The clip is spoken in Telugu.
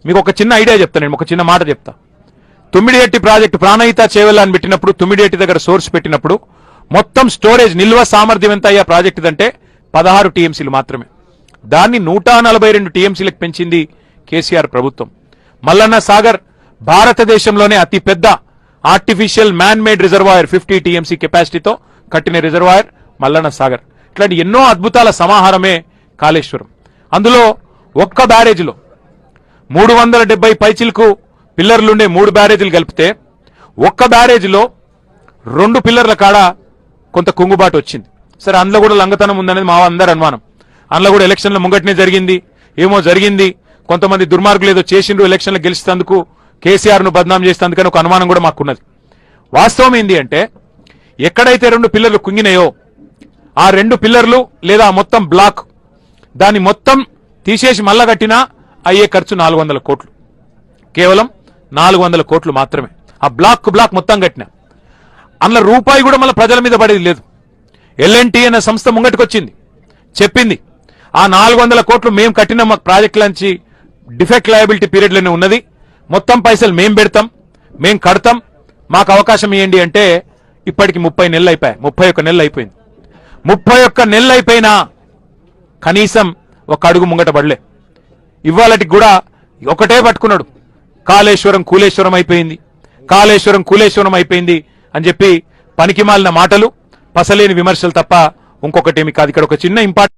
మీకు ఒక చిన్న ఐడియా చెప్తాను, నేను ఒక చిన్న మాట చెప్తా. తుమ్మిడిహెట్టి ప్రాజెక్టు ప్రాణహిత చేవెళ్ళ అని పెట్టినప్పుడు, తుమ్మిడిహెట్టి దగ్గర సోర్స్ పెట్టినప్పుడు మొత్తం స్టోరేజ్ నిల్వ సామర్థ్యం ఎంత అయ్యా ప్రాజెక్టు అంటే 16 టీఎంసీలు మాత్రమే. దాన్ని 142 టీఎంసీలకు పెంచింది కేసీఆర్ ప్రభుత్వం. మల్లన్న సాగర్ భారతదేశంలోనే అతి పెద్ద artificial man made reservoir 50 TMC కెపాసిటీతో కట్టిన రిజర్వాయర్ మల్లన్న సాగర్. ఇట్లాంటి ఎన్నో అద్భుతాల సమాహారమే కాళేశ్వరం. అందులో ఒక్క బ్యారేజీలో 370 పైచిలకు పిల్లర్లుండే 3 బ్యారేజీలు కలిపితే ఒక్క బ్యారేజీలో 2 పిల్లర్ల కాడ కొంత కుంగుబాటు వచ్చింది. సరే, అందులో కూడా లంగతనం ఉందనేది మా అందరి అనుమానం. అందులో కూడా ఎలక్షన్ల ముంగటనే జరిగింది, ఏమో జరిగింది, కొంతమంది దుర్మార్గులు ఏదో చేసిండ్రు, ఎలక్షన్లు గెలిచేందుకు కేసీఆర్ ను బద్నాం చేసేందుకని ఒక అనుమానం కూడా మాకున్నది. వాస్తవం ఏంది అంటే, ఎక్కడైతే 2 పిల్లర్లు కుంగినాయో ఆ 2 పిల్లర్లు లేదా మొత్తం బ్లాక్ దాన్ని మొత్తం తీసేసి మళ్ళా కట్టినా అయ్యే ఖర్చు 400 కోట్లు, కేవలం 400 కోట్లు మాత్రమే. ఆ బ్లాక్ మొత్తం కట్టినా అందులో రూపాయి కూడా మళ్ళీ ప్రజల మీద పడేది లేదు. ఎల్ఎన్టీ అనే సంస్థ ముంగటికొచ్చింది, చెప్పింది ఆ 400 కోట్లు మేము కట్టిన మా ప్రాజెక్ట్ నుంచి డిఫెక్ట్ లయబిలిటీ పీరియడ్లోనే ఉన్నది, మొత్తం పైసలు మేం పెడతాం, మేం కడతాం, మాకు అవకాశం ఇవ్వండి అంటే ఇప్పటికి 30 నెలలు అయిపోయాయి, 31 నెలలు అయిపోయింది. 31 నెలలు అయిపోయినా కనీసం ఒక అడుగు ముంగట పడలే. ఇవాళటికి కూడా ఒకటే పట్టుకున్నాడు, కాళేశ్వరం కూలేశ్వరం అయిపోయింది, కాళేశ్వరం కూలేశ్వరం అయిపోయింది అని చెప్పి పనికిమాలిన మాటలు, పసలేని విమర్శలు తప్ప ఇంకొకటేమి కాదు. ఇక్కడ ఒక చిన్న ఇంపార్టెంట్